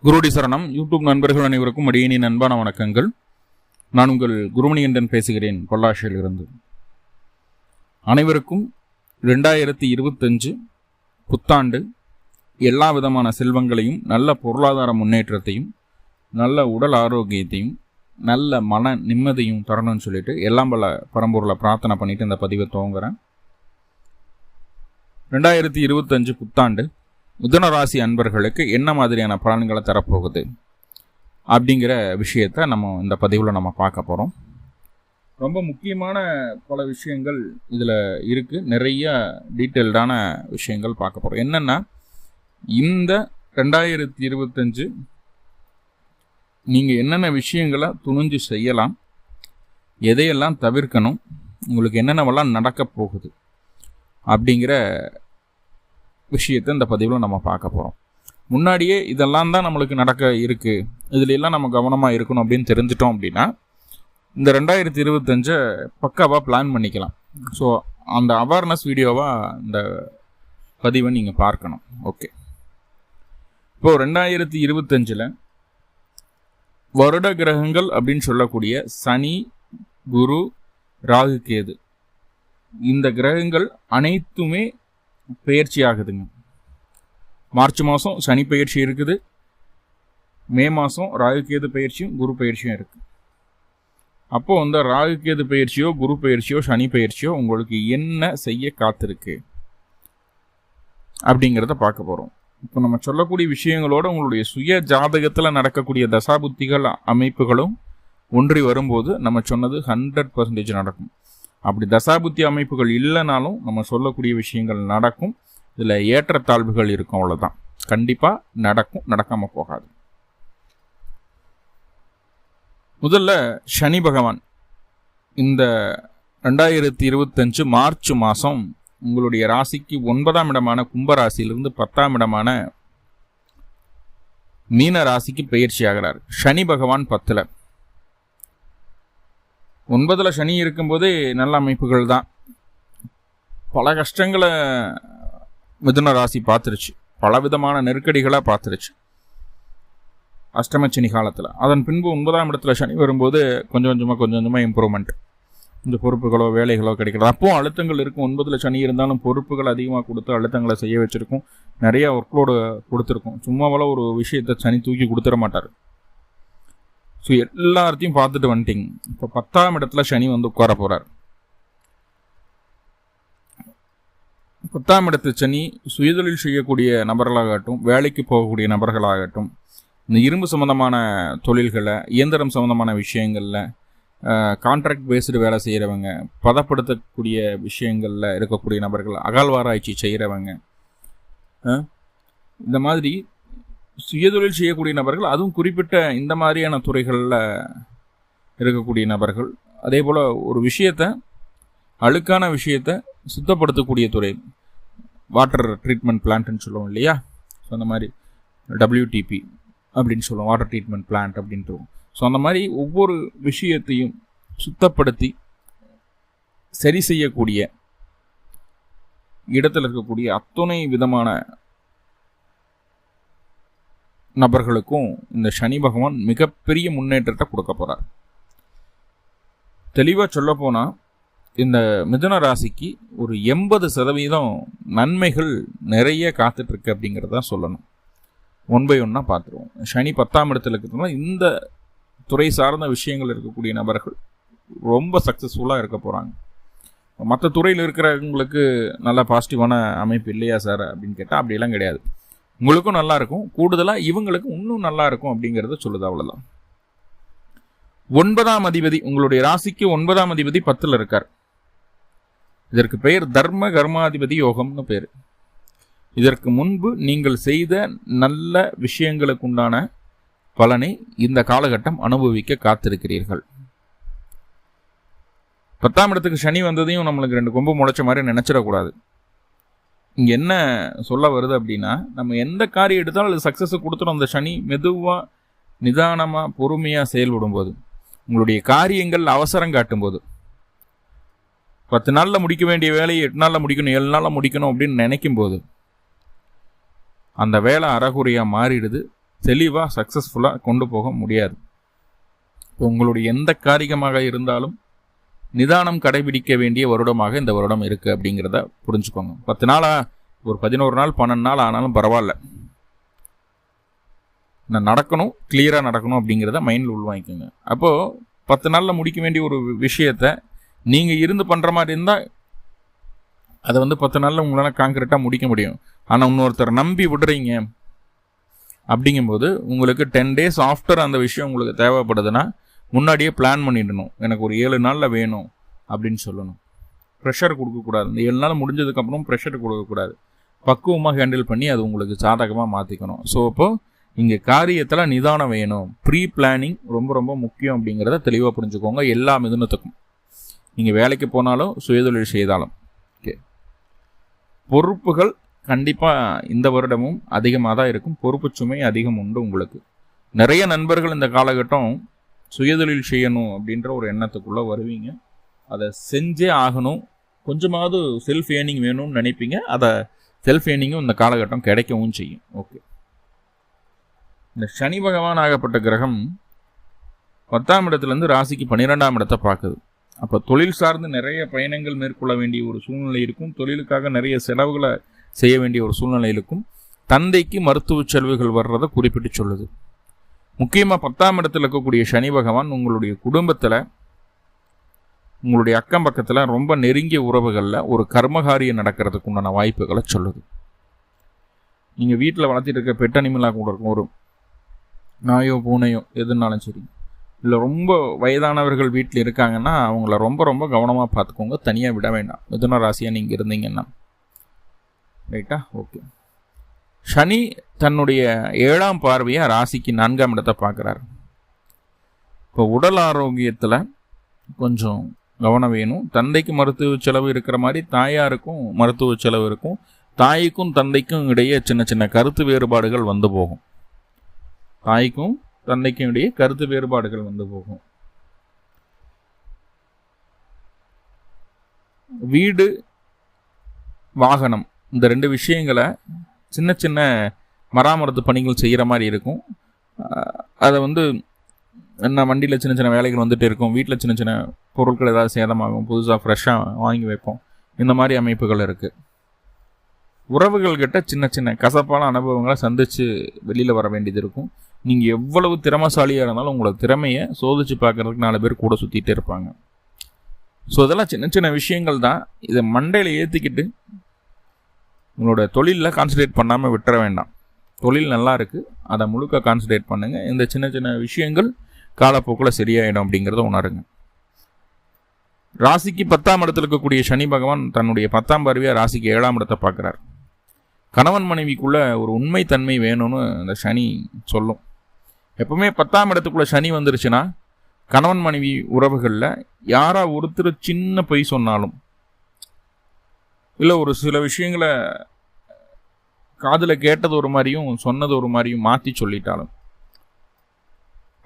குருடி சரணம். யூடியூப் நண்பர்கள் அனைவருக்கும் அடியேனின் அன்பான வணக்கங்கள். நான் உங்கள் குருமணிகண்டன் பேசுகிறேன், பொள்ளாச்சியிலிருந்து. அனைவருக்கும் 2025 புத்தாண்டு எல்லா விதமான செல்வங்களையும், நல்ல பொருளாதார முன்னேற்றத்தையும், நல்ல உடல் ஆரோக்கியத்தையும், நல்ல மன நிம்மதியும் தரணும்னு சொல்லிட்டு எல்லாம் பல பரம்பொருளை பிரார்த்தனை பண்ணிட்டு இந்த பதிவை துவங்குறேன். 2025 புத்தாண்டு மிதுன ராசி அன்பர்களுக்கு என்ன மாதிரியான பலன்களை தரப்போகுது அப்படிங்கிற விஷயத்தை நம்ம இந்த பதிவில் நம்ம பார்க்க போகிறோம். ரொம்ப முக்கியமான பல விஷயங்கள் இதில் இருக்குது. நிறைய டீட்டெயில்டான விஷயங்கள் பார்க்க போகிறோம். என்னென்னா, இந்த 2025 நீங்கள் என்னென்ன விஷயங்களை துணிஞ்சு செய்யலாம், எதையெல்லாம் தவிர்க்கணும், உங்களுக்கு என்னென்னவெல்லாம் நடக்க போகுது அப்படிங்கிற விஷயத்தை இந்த பதிவில் நம்ம பார்க்க போகிறோம். முன்னாடியே இதெல்லாம் தான் நம்மளுக்கு நடக்க இருக்குது, இதுல எல்லாம் நம்ம கவனமாக இருக்கணும் அப்படின்னு தெரிஞ்சிட்டோம் அப்படின்னா இந்த 2025 பக்காவாக பிளான் பண்ணிக்கலாம். ஸோ அந்த அவேர்னஸ் வீடியோவாக இந்த பதிவை நீங்கள் பார்க்கணும். ஓகே, இப்போது 2025 வருட கிரகங்கள் அப்படின்னு சொல்லக்கூடிய சனி, குரு, ராகு, கேது, இந்த கிரகங்கள் அனைத்துமே பெயர்ச்சி ஆகுதுங்க. மார்ச் மாதம் சனி பெயர்ச்சி இருக்குது, மே மாதம் ராகு கேது பெயர்ச்சியும் குரு பெயர்ச்சியும் இருக்குது. அப்போது இந்த ராகு கேது பெயர்ச்சியோ, குரு பெயர்ச்சியோ, சனி பெயர்ச்சியோ உங்களுக்கு என்ன செய்ய காத்திருக்கு அப்படிங்கிறத பார்க்க போகிறோம். இப்போ நம்ம சொல்லக்கூடிய விஷயங்களோட உங்களுடைய சுய ஜாதகத்தில் நடக்கக்கூடிய தசாபுத்திகள் அமைப்புகளும் ஒன்றி வரும்போது நம்ம சொன்னது 100% நடக்கும். அப்படி தசாபுத்தி அமைப்புகள் இல்லைனாலும் நம்ம சொல்லக்கூடிய விஷயங்கள் நடக்கும். இதில் ஏற்றத்தாழ்வுகள் இருக்கும், அவ்வளோதான். கண்டிப்பாக நடக்கும், நடக்காமல் போகாது. முதல்ல சனி பகவான் இந்த 2025 மார்ச் மாதம் உங்களுடைய ராசிக்கு 9ஆம் இடமான கும்பராசியிலிருந்து 10ஆம் இடமான மீன ராசிக்கு பயிற்சி ஆகிறார். சனி பகவான் 10ல், 9ல் சனி இருக்கும்போதே நல்ல அமைப்புகள் தான். பல கஷ்டங்களை மிதுன ராசி பார்த்துருச்சு, பலவிதமான நெருக்கடிகளை பார்த்துருச்சு அஷ்டமச்சனி காலத்தில். அதன் பின்பு 9ஆம் இடத்துல சனி வரும்போது கொஞ்சம் கொஞ்சமாக இம்ப்ரூவ்மெண்ட், இந்த பொறுப்புகளோ வேலைகளோ கிடைக்கிறது. அப்போது அழுத்தங்கள் இருக்கும். 9ல் சனி இருந்தாலும் பொறுப்புகள் அதிகமாக கொடுத்து அழுத்தங்களை செய்ய வச்சுருக்கும், நிறைய ஒர்க்லோடு கொடுத்துருக்கும். சும்மாவெல்லாம் ஒரு விஷயத்தை சனி தூக்கி கொடுத்துட மாட்டார். ஸோ எல்லாத்தையும் பார்த்துட்டு வந்துட்டிங்க. இப்போ 10ஆம் இடத்துல சனி வந்து உட்கார போகிறார். 10ஆம் இடத்து சனி சுயதொழில் செய்யக்கூடிய நபர்களாகட்டும், வேலைக்கு போகக்கூடிய நபர்களாகட்டும், இந்த இரும்பு சம்மந்தமான தொழில்களை, இயந்திரம் சம்மந்தமான விஷயங்களில், கான்ட்ராக்ட் பேஸ்டு வேலை செய்கிறவங்க, பதப்படுத்தக்கூடிய விஷயங்களில் இருக்கக்கூடிய நபர்கள், அகழ்வாராய்ச்சி செய்கிறவங்க, இந்த மாதிரி சுயதொழில் செய்யக்கூடிய நபர்கள், அதுவும் குறிப்பிட்ட இந்த மாதிரியான துறைகளில் இருக்கக்கூடிய நபர்கள், அதே போல் ஒரு விஷயத்தை, அழுக்கான விஷயத்தை சுத்தப்படுத்தக்கூடிய துறை, வாட்டர் ட்ரீட்மெண்ட் பிளான்ட்னு சொல்லுவோம் இல்லையா? ஸோ அந்த மாதிரி WTP அப்படின்னு சொல்லுவோம், வாட்டர் ட்ரீட்மெண்ட் பிளான்ட் அப்படின்ட்டு. ஸோ அந்த மாதிரி ஒவ்வொரு விஷயத்தையும் சுத்தப்படுத்தி சரி செய்யக்கூடிய இடத்துல இருக்கக்கூடிய அத்தனை விதமான நபர்களுக்கும் இந்த சனி பகவான் மிகப்பெரிய முன்னேற்றத்தை கொடுக்க போகிறார். தெளிவாக சொல்ல போனால் இந்த மிதுன ராசிக்கு ஒரு 80% நன்மைகள் நிறைய காத்துட்ருக்கு அப்படிங்கிறத சொல்லணும். 1 by 1 பார்த்துருவோம். சனி 10ஆம் இடத்துல இருக்கிறதுனால இந்த துறை சார்ந்த விஷயங்கள் இருக்கக்கூடிய நபர்கள் ரொம்ப சக்ஸஸ்ஃபுல்லாக இருக்க போகிறாங்க. மற்ற துறையில் இருக்கிறவங்களுக்கு நல்ல பாசிட்டிவான அமைப்பு இல்லையா சார் அப்படின்னு கேட்டால் அப்படியெல்லாம் கிடையாது. உங்களுக்கும் நல்லா இருக்கும், கூடுதலாக இவங்களுக்கு இன்னும் நல்லா இருக்கும் அப்படிங்கிறத சொல்லுது, அவ்வளோதான். 9ஆம் அதிபதி, உங்களுடைய ராசிக்கு 9ஆம் அதிபதி 10ல் இருக்கார். இதற்கு பெயர் தர்ம கர்மாதிபதி யோகம்னு பேர். இதற்கு முன்பு நீங்கள் செய்த நல்ல விஷயங்களுக்கு உண்டான பலனை இந்த காலகட்டம் அனுபவிக்க காத்திருக்கிறீர்கள். 10ஆம் இடத்துக்கு சனி வந்ததையும் நம்மளுக்கு 2 கொம்பு முளைச்ச மாதிரி நினைச்சிடக்கூடாது. இங்கே என்ன சொல்ல வருது அப்படின்னா, நம்ம எந்த காரியம் எடுத்தாலும் அது சக்ஸஸை கொடுத்துடும். அந்த சனி மெதுவாக, நிதானமாக, பொறுமையாக செயல்படும் போது, உங்களுடைய காரியங்கள் அவசரம் காட்டும்போது, 10 நாளில் முடிக்க வேண்டிய வேலையை 8 நாளில் முடிக்கணும், 7 நாளில் முடிக்கணும் அப்படின்னு நினைக்கும் போது அந்த வேலை அறகுறையாக மாறிடுது. தெளிவாக சக்ஸஸ்ஃபுல்லாக கொண்டு போக முடியாது. உங்களுடைய எந்த காரியமாக இருந்தாலும் நிதானம் கடைபிடிக்க வேண்டிய வருடமாக இந்த வருடம் இருக்குது அப்படிங்கிறத புரிஞ்சுக்கோங்க. 10 நாளாக ஒரு 11 நாள் 12 நாள் ஆனாலும் பரவாயில்ல, நான் நடக்கணும், கிளியராக நடக்கணும் அப்படிங்கிறத மைண்டில் உள்வாங்கிக்கோங்க. அப்போது 10 நாளில் முடிக்க வேண்டிய ஒரு விஷயத்தை நீங்கள் இருந்து பண்ணுற மாதிரி இருந்தால் அதை 10 நாளில் உங்களால் கான்கிரீட்டாக முடிக்க முடியும். ஆனால் இன்னொருத்தர் நம்பி விடுறீங்க அப்படிங்கும்போது உங்களுக்கு 10 days ஆஃப்டர் அந்த விஷயம் உங்களுக்கு தேவைப்படுதுன்னா முன்னாடியே பிளான் பண்ணிடணும். எனக்கு ஒரு 7 நாளில் வேணும் அப்படின்னு சொல்லணும். ப்ரெஷர் கொடுக்கக்கூடாது. இந்த 7 நாள் முடிஞ்சதுக்கப்புறம் ப்ரெஷர் கொடுக்கக்கூடாது. பக்குவமாக ஹேண்டில் பண்ணி அது உங்களுக்கு சாதகமாக மாற்றிக்கணும். ஸோ அப்போது இங்கே காரியத்தில் நிதானம் வேணும். ப்ரீ பிளானிங் ரொம்ப ரொம்ப முக்கியம் அப்படிங்கிறத தெளிவாக புரிஞ்சுக்கோங்க. எல்லா மிதுனத்துக்கும், நீங்கள் வேலைக்கு போனாலும் சுயதொழில் செய்தாலும். ஓகே, பொறுப்புகள் கண்டிப்பாக இந்த வருடமும் அதிகமாக தான் இருக்கும். பொறுப்பு சுமை அதிகம் உண்டு உங்களுக்கு. நிறைய நண்பர்கள் இந்த காலகட்டம் சுயதொழில் செய்யணும் அப்படின்ற ஒரு எண்ணத்துக்குள்ளே வருவீங்க. அதை செஞ்சே ஆகணும், கொஞ்சமாவது செல்ஃப் ஏர்னிங் வேணும்னு நினைப்பீங்க. அதை செல்ஃப் ஏர்னிங்கும் இந்த காலகட்டம் கிடைக்கவும் செய்யும். ஓகே, இந்த சனி பகவான் ஆகப்பட்ட கிரகம் 10ஆம் இடத்துலேருந்து ராசிக்கு 12ஆம் இடத்தை பார்க்குது. அப்போ தொழில் சார்ந்து நிறைய பயணங்கள் மேற்கொள்ள வேண்டிய ஒரு சூழ்நிலை இருக்கும். தொழிலுக்காக நிறைய செலவுகளை செய்ய வேண்டிய ஒரு சூழ்நிலை இருக்கும். தந்தைக்கு மருத்துவ செலவுகள் வர்றதை குறிப்பிட்டு சொல்லுது. முக்கியமாக 10ஆம் இடத்தில் இருக்கக்கூடிய சனி பகவான் உங்களுடைய குடும்பத்தில், உங்களுடைய அக்கம் பக்கத்தில் ரொம்ப நெருங்கிய உறவுகளில் ஒரு கர்மகாரியம் நடக்கிறதுக்கு உண்டான வாய்ப்புகளை சொல்லுது. நீங்கள் வீட்டில் வளர்த்திட்டு இருக்க பெட் அனிமலாக கூட இருக்கும், ஒரு நாயோ பூனையோ எதுனாலும் சரி, இல்லை ரொம்ப வயதானவர்கள் வீட்டில் இருக்காங்கன்னா அவங்கள ரொம்ப ரொம்ப கவனமாக பார்த்துக்கோங்க. தனியாக விட வேண்டாம். மிதுன ராசியாக நீங்கள் இருந்தீங்கன்னா. ரைட்டா? ஓகே. சனி தன்னுடைய 7ஆம் பார்வையை ராசிக்கு 4ஆம் இடத்தை பார்க்குறாரு. இப்போ உடல் ஆரோக்கியத்தில் கொஞ்சம் கவனம் வேணும். தந்தைக்கு மருத்துவ செலவு இருக்கிற மாதிரி தாயாருக்கும் மருத்துவ செலவு இருக்கும். தாய்க்கும் தந்தைக்கும் இடையே சின்ன சின்ன கருத்து வேறுபாடுகள் வந்து போகும். தாய்க்கும் தந்தைக்கும் இடையே கருத்து வேறுபாடுகள் வந்து போகும். வீடு, வாகனம், இந்த 2 விஷயங்களை சின்ன சின்ன மராமத்து பணிகள் செய்கிற மாதிரி இருக்கும். அதை என்ன வண்டியில் சின்ன சின்ன வேலைகள் வந்துட்டு இருக்கும். வீட்டில் சின்ன சின்ன பொருட்கள் ஏதாவது சேதமாகும், புதுசாக ஃப்ரெஷ்ஷாக வாங்கி வைப்போம். இந்த மாதிரி அமைப்புகள் இருக்குது. உறவுகள்கிட்ட சின்ன சின்ன கசப்பான அனுபவங்களை சந்தித்து வெளியில் வர வேண்டியது இருக்கும். நீங்கள் எவ்வளவு திறமைசாலியாக இருந்தாலும் உங்களோட திறமையை சோதித்து பார்க்குறதுக்கு 4 பேர் கூட சுற்றிகிட்டே இருப்பாங்க. ஸோ இதெல்லாம் சின்ன சின்ன விஷயங்கள் தான். இதை மண்டையில் ஏற்றிக்கிட்டு உங்களோட தொழிலில் கான்சன்ட்ரேட் பண்ணாமல் விட்டுற வேண்டாம். தொழில் நல்லா இருக்குது, அதை முழுக்க கான்சன்ட்ரேட் பண்ணுங்கள். இந்த சின்ன சின்ன விஷயங்கள் காலப்போக்கில் சரியாயிடும் அப்படிங்கிறத உணருங்க. ராசிக்கு 10ஆம் இடத்துல இருக்கக்கூடிய சனி பகவான் தன்னுடைய 10ஆம் பார்வையாக ராசிக்கு 7ஆம் இடத்தை பார்க்குறார். கணவன் மனைவிக்குள்ளே ஒரு உண்மை தன்மை வேணும்னு அந்த சனி சொல்லும். எப்பவுமே 10ஆம் இடத்துக்குள்ளே சனி வந்துருச்சுன்னா கணவன் மனைவி உறவுகளில் யாரா ஒருத்தர் சின்ன பொய் சொன்னாலும், இல்லை ஒரு சில விஷயங்களை காதில் கேட்டது ஒரு மாதிரியும் சொன்னது ஒரு மாதிரியும் மாற்றி சொல்லிட்டாலும்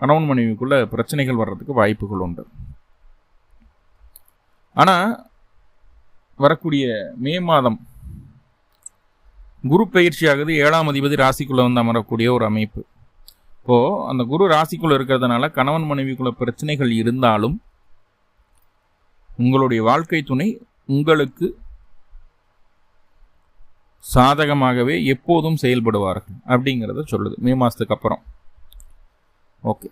கணவன் மனைவிக்குள்ள பிரச்சனைகள் வர்றதுக்கு வாய்ப்புகள் உண்டு. ஆனால் வரக்கூடிய மே மாதம் குரு பயிற்சி ஆகுது. 7ஆம் அதிபதி ராசிக்குள்ளே அமரக்கூடிய ஒரு அமைப்பு. இப்போது அந்த குரு ராசிக்குள்ளே இருக்கிறதுனால கணவன் மனைவிக்குள்ள பிரச்சனைகள் இருந்தாலும் உங்களுடைய வாழ்க்கை துணை உங்களுக்கு சாதகமாகவே எப்போதும் செயல்படுவார்கள் அப்படிங்கிறத சொல்லுது மே மாதத்துக்கு அப்புறம். ஓகே,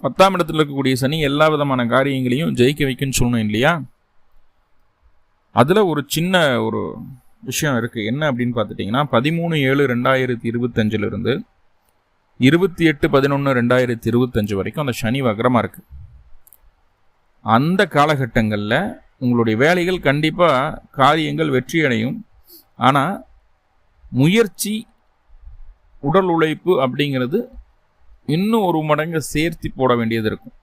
10ஆம் இடத்துல இருக்கக்கூடிய சனி எல்லா விதமான காரியங்களையும் ஜெயிக்க வைக்குன்னு சொல்லணும் இல்லையா? அதில் ஒரு சின்ன ஒரு விஷயம் இருக்குது. என்ன அப்படின்னு பார்த்துட்டிங்கன்னா 13/7/2025 28/11/2025 வரைக்கும் அந்த சனி வக்ரமாக இருக்குது. அந்த காலகட்டங்களில் உங்களுடைய வேலைகள் கண்டிப்பாக காரியங்கள் வெற்றி அடையும். ஆனால் முயற்சி, உடல் உழைப்பு அப்படிங்கிறது இன்னும் ஒரு மடங்கு சேர்த்து போட வேண்டியது இருக்கும்.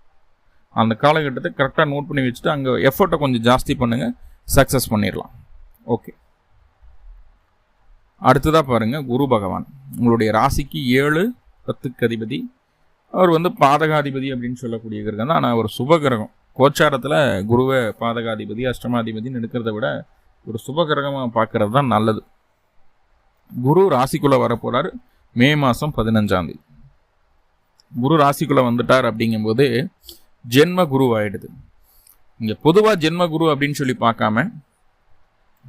அந்த காலகட்டத்தை கரெக்டாக நோட் பண்ணி வச்சுட்டு அங்கே எஃபர்ட்டை கொஞ்சம் ஜாஸ்தி பண்ணுங்கள், சக்ஸஸ் பண்ணிடலாம். ஓகே, அடுத்ததாக பாருங்கள், குரு பகவான் உங்களுடைய ராசிக்கு 7-10 அதிபதி. அவர் பாதகாதிபதி அப்படின்னு சொல்லக்கூடிய கிரகம் தான். ஆனால் ஒரு சுப கிரகம். கோச்சாரத்தில் குருவை பாதகாதிபதி அஷ்டமாதிபதினு எடுக்கிறத விட ஒரு சுப கிரகமாக பார்க்கறது தான் நல்லது. குரு ராசிக்குள்ளே வரப்போகிறார். மே மாதம் 15 குரு ராசிக்குள்ளே வந்துட்டார். அப்படிங்கும்போது ஜென்ம குரு ஆயிடுது. இங்கே பொதுவாக ஜென்ம குரு அப்படின்னு சொல்லி பார்க்காம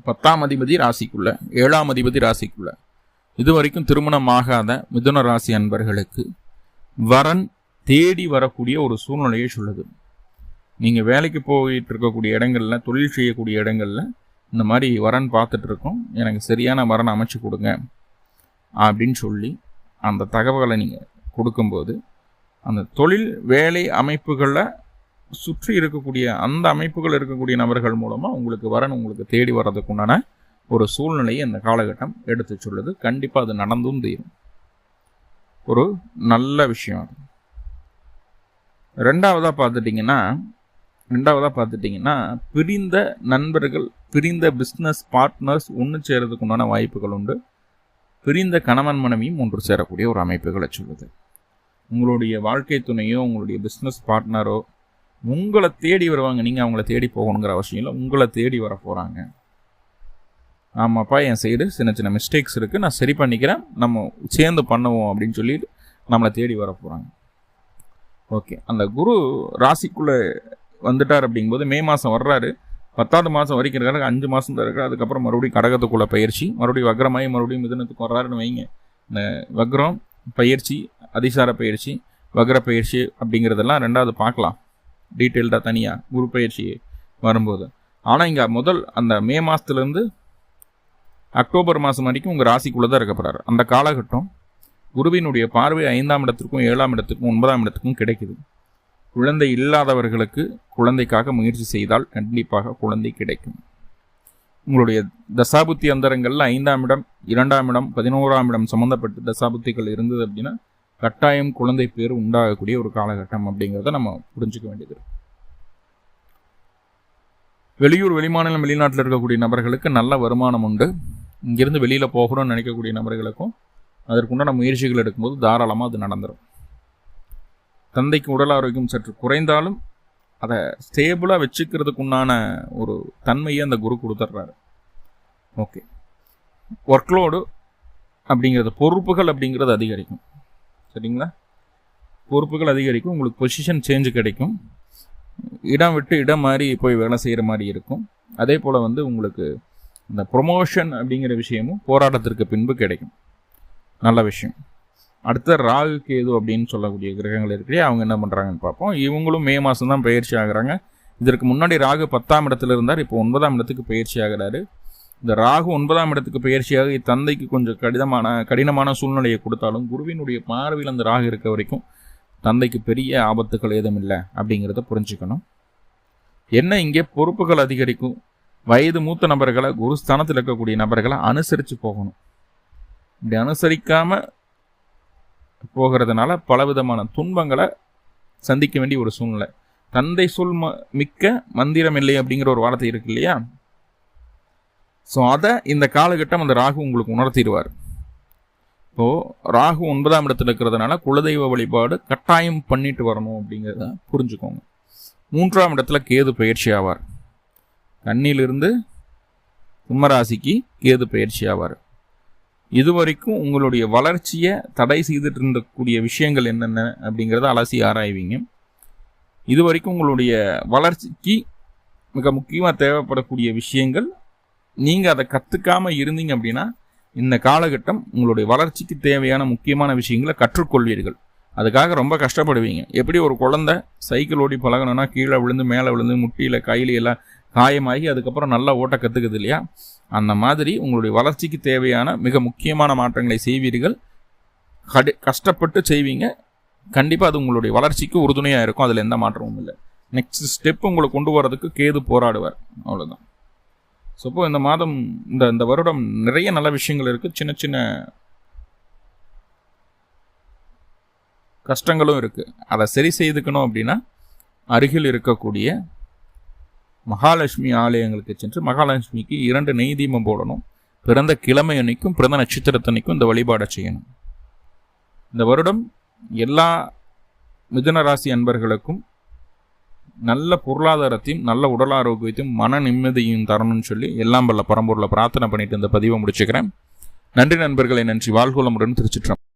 10ஆம் அதிபதி ராசிக்குள்ள, 7ஆம் அதிபதி ராசிக்குள்ள, இது வரைக்கும் திருமணம் ஆகாத மிதுன ராசி அன்பர்களுக்கு வரன் தேடி வரக்கூடிய ஒரு சூழ்நிலையை சொல்லுது. நீங்கள் வேலைக்கு போயிட்டு இருக்கக்கூடிய இடங்கள்ல, தொழில் செய்யக்கூடிய இடங்கள்ல இந்த மாதிரி வரன் பார்த்துட்டு இருக்கோம், எனக்கு சரியான வரன் அமைச்சு கொடுங்க அப்படின்னு சொல்லி அந்த தகவலை நீங்கள் கொடுக்கும்போது அந்த தொழில் வேலை அமைப்புகளில் சுற்றி இருக்கக்கூடிய அந்த அமைப்புகள் இருக்கக்கூடிய நபர்கள் மூலமாக உங்களுக்கு வரன் உங்களுக்கு தேடி வர்றதுக்கு உண்டான ஒரு சூழ்நிலையை இந்த காலகட்டம் எடுத்து சொல்லுது. கண்டிப்பாக அது நடந்தும் தீரும். ஒரு நல்ல விஷயம். ரெண்டாவதாக பார்த்துட்டிங்கன்னா பிரிந்த நண்பர்கள், பிரிந்த பிஸ்னஸ் பார்ட்னர்ஸ் ஒன்று சேரதுக்கு உண்டான வாய்ப்புகள் உண்டு. பிரிந்த கணவன் மனைவியும் ஒன்று சேரக்கூடிய ஒரு அமைப்புகளை சொல்லுது. உங்களுடைய வாழ்க்கை துணையோ உங்களுடைய பிஸ்னஸ் பார்ட்னரோ உங்களை தேடி வருவாங்க. நீங்கள் அவங்கள தேடி போகணுங்கிற அவசியம் இல்லை, உங்களை தேடி வர போகிறாங்க. ஆமாப்பா, என் சைடு சின்ன சின்ன மிஸ்டேக்ஸ் இருக்குது, நான் சரி பண்ணிக்கிறேன், நம்ம சேர்ந்து பண்ணுவோம் அப்படின்னு சொல்லி நம்மளை தேடி வர போகிறாங்க. ஓகே, அந்த குரு ராசிக்குள்ளே வந்துட்டார். அப்படிங்கும்போது மே மாதம் வர்றாரு, 10ஆவது மாதம் வரைக்கும் இருக்காரு, 5 மாதம் தான் இருக்காரு. அதுக்கப்புறம் மறுபடியும் கடகத்துக்குள்ளே பயிற்சி, மறுபடியும் வக்ரமாகி மறுபடியும் மிதுனத்துக்கு வர்றாருன்னு வைங்க. இந்த வக்ரம் பயிற்சி, அதிசார பயிற்சி, வக்ர பயிற்சி அப்படிங்கிறதெல்லாம் ரெண்டாவது பார்க்கலாம் டீட்டெயில்டாக தனியாக குரு பயிற்சி வரும்போது. ஆனால் இங்கே முதல் அந்த மே மாதத்துலேருந்து அக்டோபர் மாதம் வரைக்கும் உங்கள் ராசிக்குள்ளே தான் இருக்க போகிறாரு. அந்த காலகட்டம் குருவினுடைய பார்வை 5ஆம் இடத்திற்கும் 7ஆம் இடத்துக்கும் 9ஆம் இடத்துக்கும் கிடைக்குது. குழந்தை இல்லாதவர்களுக்கு குழந்தைக்காக முயற்சி செய்தால் கண்டிப்பாக குழந்தை கிடைக்கும். உங்களுடைய தசாபுத்தி அந்தரங்களில் 5ஆம் இடம், 2ஆம் இடம், 11ஆம் இடம் சம்மந்தப்பட்ட தசாபுத்திகள் இருந்தது அப்படின்னா கட்டாயம் குழந்தை பேர் உண்டாகக்கூடிய ஒரு காலகட்டம் அப்படிங்கிறத நம்ம புரிஞ்சுக்க வேண்டியது. வெளியூர், வெளிமாநிலம், வெளிநாட்டில் இருக்கக்கூடிய நபர்களுக்கு நல்ல வருமானம் உண்டு. இங்கிருந்து வெளியில் போகணும்னு நினைக்கக்கூடிய நபர்களுக்கும் அதற்குண்டான முயற்சிகள் எடுக்கும்போது தாராளமாக அது நடந்துடும். தந்தைக்கு உடல் ஆரோக்கியம் சற்று குறைந்தாலும் அதை ஸ்டேபிளாக வச்சுக்கிறதுக்குண்டான ஒரு தன்மையை அந்த குரு கொடுத்துட்றாரு. ஓகே, ஒர்க்லோடு அப்படிங்கிறது, பொறுப்புகள் அப்படிங்கிறது அதிகரிக்கும். சரிங்களா? பொறுப்புகள் அதிகரிக்கும், உங்களுக்கு பொசிஷன் சேஞ்சு கிடைக்கும், இடம் விட்டு இடம் மாதிரி போய் வேலை செய்கிற மாதிரி இருக்கும். அதே போல் உங்களுக்கு இந்த ப்ரொமோஷன் அப்படிங்கிற விஷயமும் போராட்டத்திற்கு பின்பு கிடைக்கும். நல்ல விஷயம். அடுத்த ராகு கேது அப்படின்னு சொல்லக்கூடிய கிரகங்கள் இருக்கிறே, அவங்க என்ன பண்ணுறாங்கன்னு பார்ப்போம். இவங்களும் மே மாதம் தான் பயிற்சி ஆகிறாங்க. இதற்கு முன்னாடி ராகு 10ஆம் இடத்துல இருந்தார், இப்போ 9ஆம் இடத்துக்கு பயிற்சி ஆகிறாரு. இந்த ராகு 9ஆம் இடத்துக்கு பயிற்சியாக தந்தைக்கு கொஞ்சம் கடினமான சூழ்நிலையை கொடுத்தாலும் குருவினுடைய பார்வையில் அந்த ராகு இருக்க வரைக்கும் தந்தைக்கு பெரிய ஆபத்துக்கள் ஏதும் இல்லை அப்படிங்கிறத புரிஞ்சுக்கணும். என்ன இங்கே பொறுப்புகள் அதிகரிக்கும். வயது மூத்த நபர்களை, குருஸ்தானத்தில் இருக்கக்கூடிய நபர்களை அனுசரித்து போகணும். இப்படி அனுசரிக்காமல் போகிறதுனால பலவிதமான துன்பங்களை சந்திக்க வேண்டிய ஒரு சூழ்நிலை. தந்தை சொல் மிக்க மந்திரம் இல்லை அப்படிங்கிற ஒரு வார்த்தை இருக்கு இல்லையா? ஸோ அதை இந்த காலகட்டம் அந்த ராகு உங்களுக்கு உணர்த்திடுவார். இப்போது ராகு 9ஆம் இடத்துல இருக்கிறதுனால குலதெய்வ வழிபாடு கட்டாயம் பண்ணிட்டு வரணும் அப்படிங்கிறத புரிஞ்சுக்கோங்க. 3ஆம் இடத்துல கேது பயிற்சி ஆவார். கண்ணிலிருந்து சிம்மராசிக்கு கேது பயிற்சி ஆவார். இதுவரைக்கும் உங்களுடைய வளர்ச்சியை தடை செய்துட்டு இருந்தக்கூடிய விஷயங்கள் என்னென்ன அப்படிங்கிறத அலசி ஆராய்வீங்க. இதுவரைக்கும் உங்களுடைய வளர்ச்சிக்கு மிக முக்கியமாக தேவைப்படக்கூடிய விஷயங்கள் நீங்கள் அதை கற்றுக்காமல் இருந்தீங்க அப்படின்னா இந்த காலகட்டம் உங்களுடைய வளர்ச்சிக்கு தேவையான முக்கியமான விஷயங்களை கற்றுக்கொள்வீர்கள். அதுக்காக ரொம்ப கஷ்டப்படுவீங்க. எப்படி ஒரு குழந்தை சைக்கிள் ஓடி பழகணும்னா கீழே விழுந்து மேலே விழுந்து முட்டியில் கையில் எல்லாம் காயமாகி அதுக்கப்புறம் நல்லா ஓட்ட கற்றுக்குது இல்லையா? அந்த மாதிரி உங்களுடைய வளர்ச்சிக்கு தேவையான மிக முக்கியமான மாற்றங்களை செய்வீர்கள். கஷ்டப்பட்டு செய்வீங்க. கண்டிப்பாக அது உங்களுடைய வளர்ச்சிக்கு உறுதுணையாக இருக்கும். அதில் எந்த மாற்றமும் இல்லை. நெக்ஸ்ட் ஸ்டெப் உங்களை கொண்டு வரதுக்கு கேது போராடுவார். அவ்வளோதான். ஸோ இப்போ இந்த மாதம் இந்த வருடம் நிறைய நல்ல விஷயங்கள் இருக்குது. சின்ன சின்ன கஷ்டங்களும் இருக்குது. அதை சரி செய்துக்கணும் அப்படின்னா அருகில் இருக்கக்கூடிய மகாலட்சுமி ஆலயங்களுக்கு சென்று மகாலட்சுமிக்கு 2 நெய் தீபம் போடணும். பிறந்த கிழமை அன்னைக்கும் பிறந்த நட்சத்திரத்தன்னைக்கும் இந்த வழிபாடை செய்யணும். இந்த வருடம் எல்லா மிதுன ராசி அன்பர்களுக்கும் நல்ல பொருளாதாரத்தையும் நல்ல உடல் ஆரோக்கியத்தையும் மன நிம்மதியும் தரணும்னு சொல்லி எல்லாம் வல்ல பரம்பொருளை பிரார்த்தனை பண்ணிட்டு இந்த பதிவை முடிச்சுக்கிறேன். நன்றி நண்பர்களே, நன்றி. வாழ்வுளமுடன். திருச்சிற்றம்பலம்.